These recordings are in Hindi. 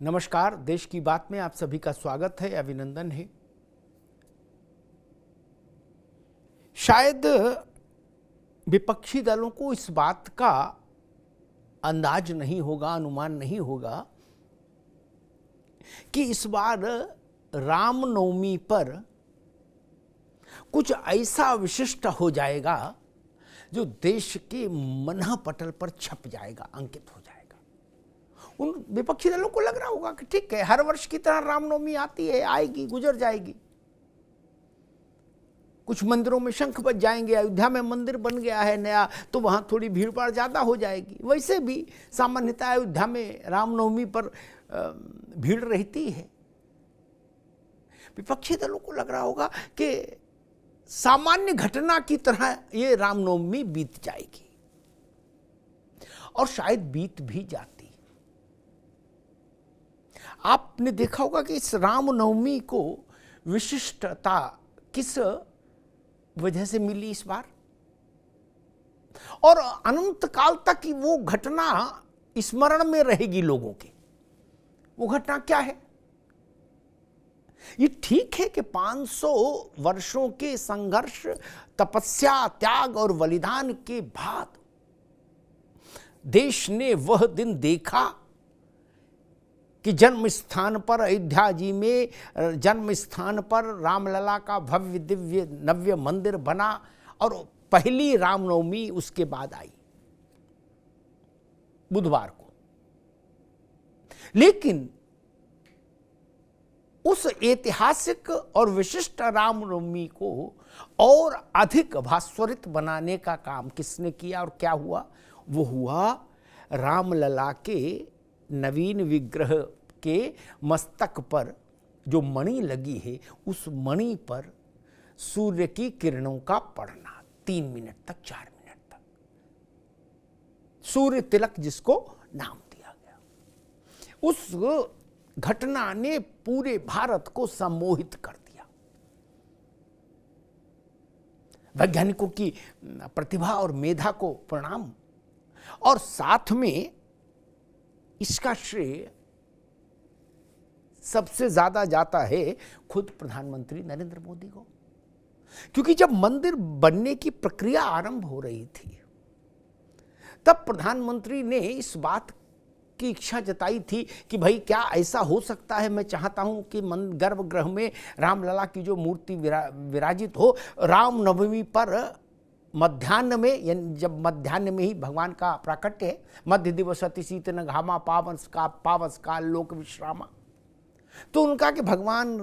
नमस्कार। देश की बात में आप सभी का स्वागत है, अभिनंदन है। शायद विपक्षी दलों को इस बात का अंदाज नहीं होगा, अनुमान नहीं होगा कि इस बार रामनवमी पर कुछ ऐसा विशिष्ट हो जाएगा जो देश के मनः पटल पर छप जाएगा, अंकित हो जाएगा। उन विपक्षी दलों को लग रहा होगा कि ठीक है, हर वर्ष की तरह रामनवमी आती है, आएगी, गुजर जाएगी। कुछ मंदिरों में शंख बज जाएंगे, अयोध्या में मंदिर बन गया है नया, तो वहां थोड़ी भीड़ भाड़ ज्यादा हो जाएगी। वैसे भी सामान्यतः अयोध्या में रामनवमी पर भीड़ रहती है। विपक्षी दलों को लग रहा होगा कि सामान्य घटना की तरह ये रामनवमी बीत जाएगी, और शायद बीत भी जाती। आपने देखा होगा कि इस रामनवमी को विशिष्टता किस वजह से मिली इस बार, और अनंत काल तक वो घटना स्मरण में रहेगी लोगों के। वो घटना क्या है? ये ठीक है कि 500 वर्षों के संघर्ष, तपस्या, त्याग और बलिदान के बाद देश ने वह दिन देखा कि जन्म स्थान पर, अयोध्या जी में जन्म स्थान पर रामलला का भव्य दिव्य नव्य मंदिर बना, और पहली रामनवमी उसके बाद आई बुधवार को। लेकिन उस ऐतिहासिक और विशिष्ट रामनवमी को और अधिक भास्वरित बनाने का काम किसने किया और क्या हुआ? वो हुआ रामलला के नवीन विग्रह के मस्तक पर जो मणि लगी है, उस मणि पर सूर्य की किरणों का पड़ना 3 मिनट तक, 4 मिनट तक, सूर्य तिलक जिसको नाम दिया गया। उस घटना ने पूरे भारत को सम्मोहित कर दिया। वैज्ञानिकों की प्रतिभा और मेधा को प्रणाम, और साथ में इसका श्रेय सबसे ज्यादा जाता है खुद प्रधानमंत्री नरेंद्र मोदी को, क्योंकि जब मंदिर बनने की प्रक्रिया आरंभ हो रही थी, तब प्रधानमंत्री ने इस बात की इच्छा जताई थी कि भाई क्या ऐसा हो सकता है, मैं चाहता हूं कि गर्भगृह में रामलला की जो मूर्ति विराजित हो, रामनवमी पर मध्याह्न में, यानी जब मध्याह्न में ही भगवान का प्राकट्य है, मध्य दिवसति शीतन घामा पावस काल लोक विश्रामा, तो उनका कि भगवान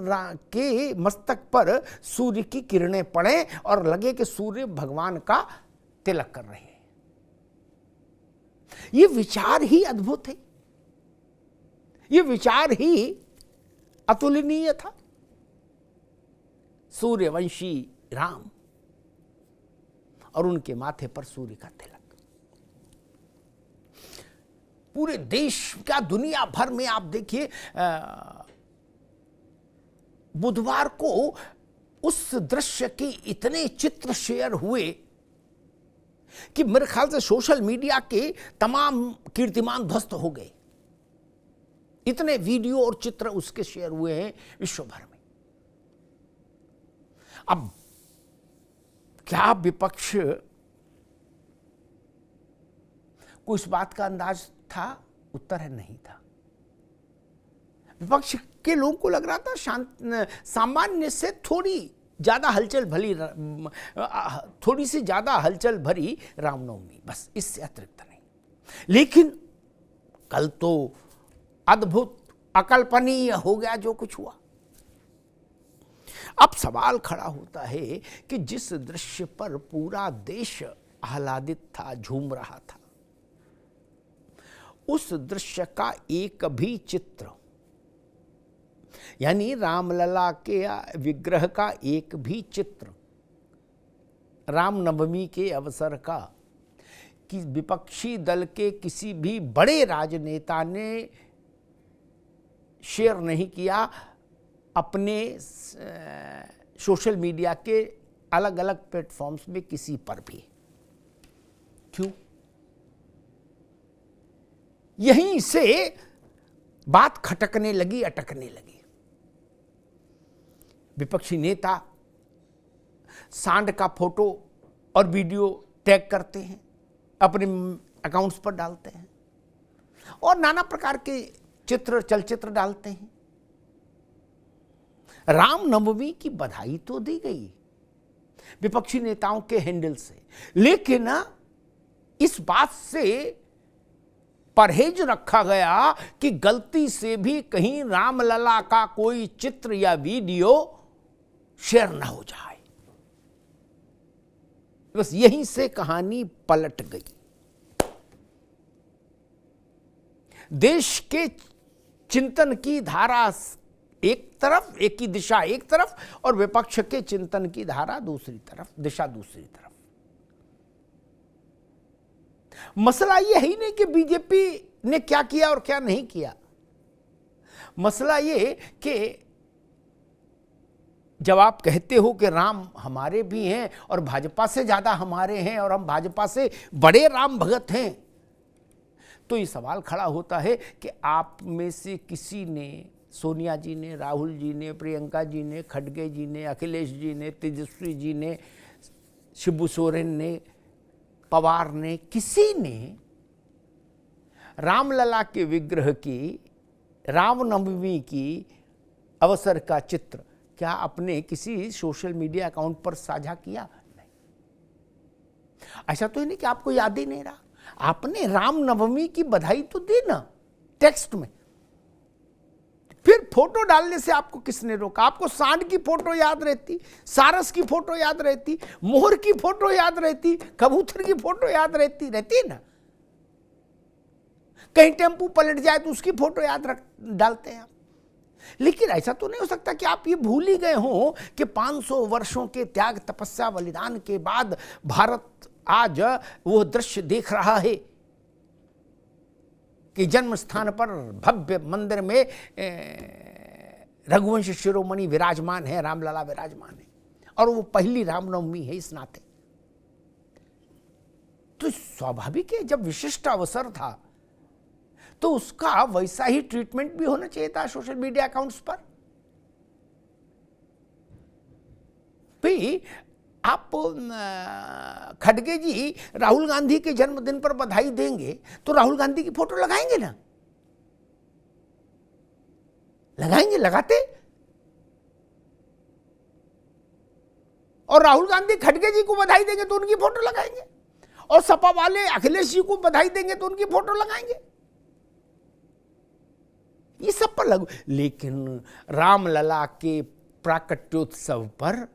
के मस्तक पर सूर्य की किरणें पड़े और लगे कि सूर्य भगवान का तिलक कर रहे हैं। ये विचार ही अद्भुत है, ये विचार ही अतुलनीय था। सूर्यवंशी राम और उनके माथे पर सूर्य का तिलक। पूरे देश का, दुनिया भर में आप देखिए, बुधवार को उस दृश्य के इतने चित्र शेयर हुए कि मेरे ख्याल से सोशल मीडिया के तमाम कीर्तिमान ध्वस्त हो गए। इतने वीडियो और चित्र उसके शेयर हुए हैं विश्व भर में। अब क्या विपक्ष को इस बात का अंदाज था? उत्तर है नहीं था। विपक्ष के लोगों को लग रहा था सामान्य से थोड़ी ज्यादा हलचल भरी, थोड़ी सी ज्यादा हलचल भरी रामनवमी, बस, इससे अतिरिक्त नहीं। लेकिन कल तो अद्भुत, अकल्पनीय हो गया जो कुछ हुआ। अब सवाल खड़ा होता है कि जिस दृश्य पर पूरा देश आह्लादित था, झूम रहा था, उस दृश्य का एक भी चित्र, यानी रामलला के विग्रह का एक भी चित्र रामनवमी के अवसर का, कि विपक्षी दल के किसी भी बड़े राजनेता ने शेयर नहीं किया अपने सोशल मीडिया के अलग अलग प्लेटफॉर्म्स में किसी पर भी। क्यों? यहीं से बात खटकने लगी, अटकने लगी। विपक्षी नेता सांड का फोटो और वीडियो टैग करते हैं, अपने अकाउंट्स पर डालते हैं और नाना प्रकार के चित्र, चलचित्र डालते हैं। रामनवमी की बधाई तो दी गई विपक्षी नेताओं के हैंडल से, लेकिन इस बात से परहेज रखा गया कि गलती से भी कहीं रामलला का कोई चित्र या वीडियो शेयर ना हो जाए। बस यहीं से कहानी पलट गई। देश के चिंतन की धारा एक तरफ, एक की दिशा एक तरफ, और विपक्ष के चिंतन की धारा दूसरी तरफ, दिशा दूसरी तरफ। मसला यह ही नहीं कि बीजेपी ने क्या किया और क्या नहीं किया। मसला ये कि जब आप कहते हो कि राम हमारे भी हैं और भाजपा से ज्यादा हमारे हैं और हम भाजपा से बड़े राम भगत हैं, तो ये सवाल खड़ा होता है कि आप में से किसी ने, सोनिया जी ने, राहुल जी ने, प्रियंका जी ने, खड़गे जी ने, अखिलेश जी ने, तेजस्वी जी ने, शिबू सोरेन ने, पवार ने, किसी ने रामलला के विग्रह की रामनवमी की अवसर का चित्र क्या अपने किसी सोशल मीडिया अकाउंट पर साझा किया? नहीं। ऐसा तो नहीं कि आपको याद ही नहीं रहा। आपने रामनवमी की बधाई तो दी ना टेक्स्ट में, फिर फोटो डालने से आपको किसने रोका? आपको सांड की फोटो याद रहती, सारस की फोटो याद रहती, मोर की फोटो याद रहती, कबूतर की फोटो याद रहती है ना। कहीं टेम्पू पलट जाए तो उसकी फोटो याद डालते हैं आप। लेकिन ऐसा तो नहीं हो सकता कि आप ये भूल ही गए हो कि 500 वर्षों के त्याग, तपस्या, बलिदान के बाद भारत आज वो दृश्य देख रहा है कि जन्म स्थान पर भव्य मंदिर में रघुवंश शिरोमणि विराजमान है, रामलला विराजमान है, और वो पहली रामनवमी है इस नाते। तो स्वाभाविक है, जब विशिष्ट अवसर था तो उसका वैसा ही ट्रीटमेंट भी होना चाहिए था सोशल मीडिया अकाउंट्स पर। भाई आप खड़गे जी राहुल गांधी के जन्मदिन पर बधाई देंगे तो राहुल गांधी की फोटो लगाएंगे ना? लगाएंगे, लगाते। और राहुल गांधी खड़गे जी को बधाई देंगे तो उनकी फोटो लगाएंगे, और सपा वाले अखिलेश जी को बधाई देंगे तो उनकी फोटो लगाएंगे। ये सब पर लगू। लेकिन रामलला के प्राकट्योत्सव पर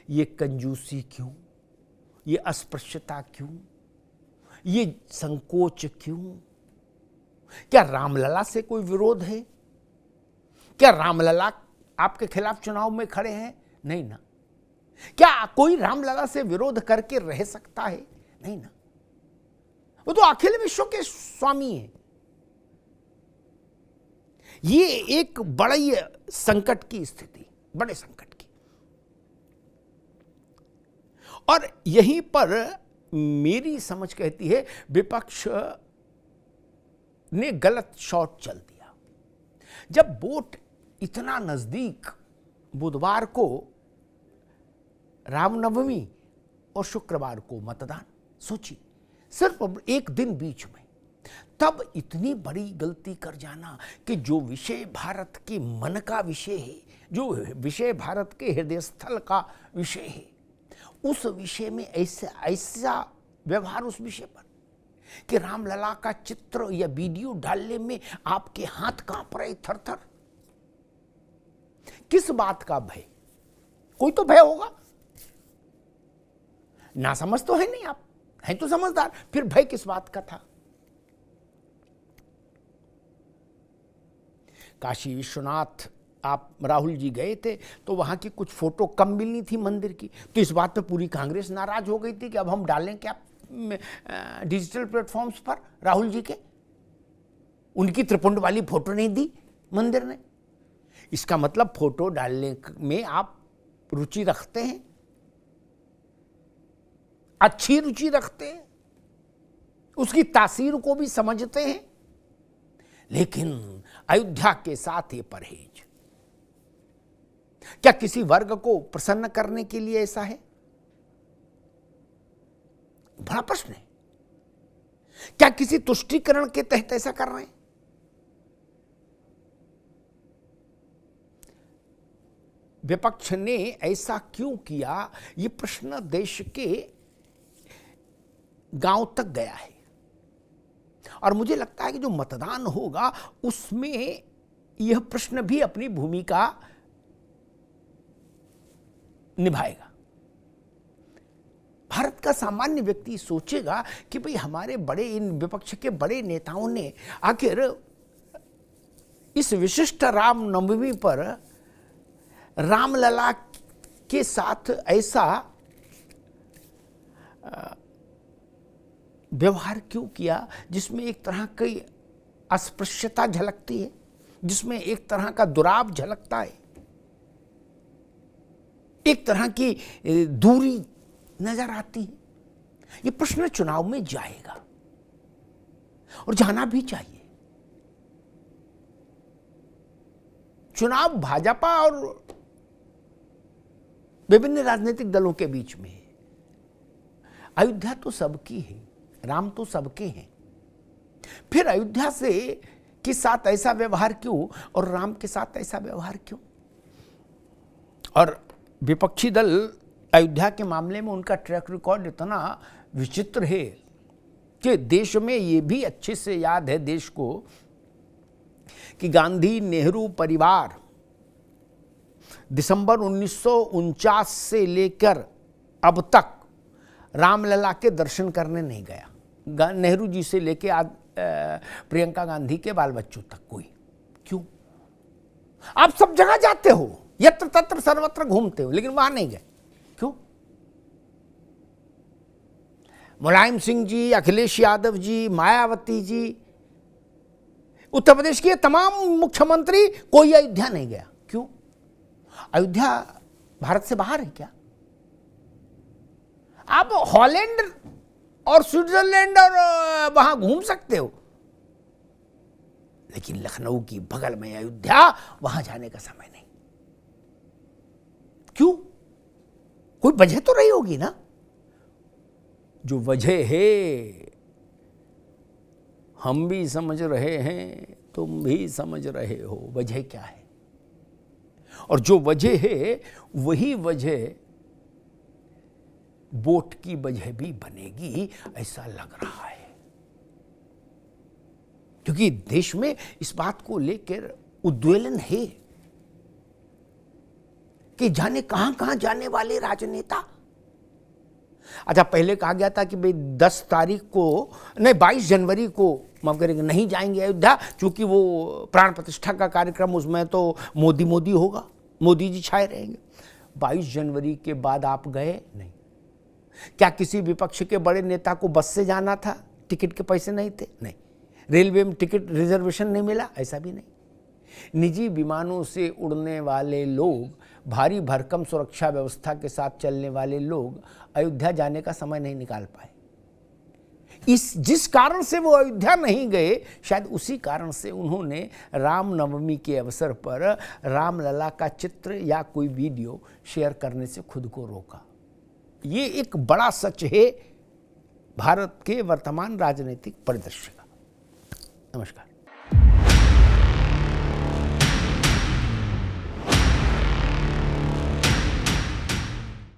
ये कंजूसी क्यों, ये अस्पृश्यता क्यों, ये संकोच क्यों? क्या रामलला से कोई विरोध है? क्या रामलला आपके खिलाफ चुनाव में खड़े हैं? नहीं ना। क्या कोई रामलला से विरोध करके रह सकता है? नहीं ना। वो तो अखिल विश्व के स्वामी है। ये एक बड़ी संकट की स्थिति, बड़े संकट की। और यहीं पर मेरी समझ कहती है विपक्ष ने गलत शॉट चल दिया। जब वोट इतना नजदीक, बुधवार को रामनवमी और शुक्रवार को मतदान, सोचिए सिर्फ एक दिन बीच में, तब इतनी बड़ी गलती कर जाना कि जो विषय भारत के मन का विषय है, जो विषय भारत के हृदय स्थल का विषय है, उस विषय में ऐसा व्यवहार उस विषय पर कि रामलला का चित्र या वीडियो डालने में आपके हाथ कांप रहे थर-थर। किस बात का भय? कोई तो भय होगा ना। समझ तो है नहीं, आप हैं तो समझदार, फिर भय किस बात का था? काशी विश्वनाथ आप राहुल जी गए थे तो वहां की कुछ फोटो कम मिलनी थी मंदिर की, तो इस बात पे पूरी कांग्रेस नाराज हो गई थी कि अब हम डालें क्या डिजिटल प्लेटफॉर्म्स पर राहुल जी के। उनकी त्रिपुंड वाली फोटो नहीं दी मंदिर ने। इसका मतलब फोटो डालने में आप रुचि रखते हैं, अच्छी रुचि रखते हैं, उसकी तासीर को भी समझते हैं। लेकिन अयोध्या के साथ ये परहेज, क्या किसी वर्ग को प्रसन्न करने के लिए ऐसा है? बड़ा प्रश्न है। क्या किसी तुष्टीकरण के तहत ऐसा कर रहे हैं? विपक्ष ने ऐसा क्यों किया, यह प्रश्न देश के गांव तक गया है। और मुझे लगता है कि जो मतदान होगा उसमें यह प्रश्न भी अपनी भूमिका निभाएगा। भारत का सामान्य व्यक्ति सोचेगा कि भाई हमारे बड़े, इन विपक्ष के बड़े नेताओं ने आखिर इस विशिष्ट रामनवमी पर रामलला के साथ ऐसा व्यवहार क्यों किया, जिसमें एक तरह की अस्पृश्यता झलकती है, जिसमें एक तरह का दुराव झलकता है, एक तरह की दूरी नजर आती है। ये प्रश्न चुनाव में जाएगा और जाना भी चाहिए। चुनाव भाजपा और विभिन्न राजनीतिक दलों के बीच में है। अयोध्या तो सबकी है, राम तो सबके हैं, फिर अयोध्या से के साथ ऐसा व्यवहार क्यों और राम के साथ ऐसा व्यवहार क्यों? और विपक्षी दल अयोध्या के मामले में उनका ट्रैक रिकॉर्ड इतना विचित्र है कि देश में ये भी अच्छे से याद है देश को कि गांधी नेहरू परिवार दिसंबर 1949 से लेकर अब तक रामलला के दर्शन करने नहीं गया। नेहरू जी से लेकर आज प्रियंका गांधी के बाल बच्चों तक कोई। क्यों? आप सब जगह जाते हो, यत्र तत्र सर्वत्र घूमते हो, लेकिन वहां नहीं गए। क्यों? मुलायम सिंह जी, अखिलेश यादव जी, मायावती जी, उत्तर प्रदेश के तमाम मुख्यमंत्री, कोई अयोध्या नहीं गया। क्यों? अयोध्या भारत से बाहर है क्या? आप हॉलैंड और स्विट्जरलैंड और वहां घूम सकते हो, लेकिन लखनऊ की बगल में अयोध्या, वहां जाने का समय नहीं। क्यों? कोई वजह तो रही होगी ना। जो वजह है हम भी समझ रहे हैं, तुम भी समझ रहे हो। वजह क्या है? और जो वजह है वही वजह वोट की वजह भी बनेगी, ऐसा लग रहा है। क्योंकि देश में इस बात को लेकर उद्वेलन है कि जाने कहां कहां जाने वाले राजनेता। अच्छा, पहले कहा गया था कि भाई 10 तारीख को नहीं 22 जनवरी को माफ करेंगे नहीं जाएंगे अयोध्या, क्योंकि वो प्राण प्रतिष्ठा का कार्यक्रम, उसमें तो मोदी होगा, मोदी जी छाए रहेंगे। 22 जनवरी के बाद आप गए नहीं। क्या किसी विपक्ष के बड़े नेता को बस से जाना था, टिकट के पैसे नहीं थे? नहीं। रेलवे में टिकट रिजर्वेशन नहीं मिला? ऐसा भी नहीं। निजी विमानों से उड़ने वाले लोग, भारी भरकम सुरक्षा व्यवस्था के साथ चलने वाले लोग अयोध्या जाने का समय नहीं निकाल पाए। जिस कारण से वो अयोध्या नहीं गए, शायद उसी कारण से उन्होंने रामनवमी के अवसर पर रामलला का चित्र या कोई वीडियो शेयर करने से खुद को रोका। ये एक बड़ा सच है भारत के वर्तमान राजनीतिक परिदृश्य का। नमस्कार।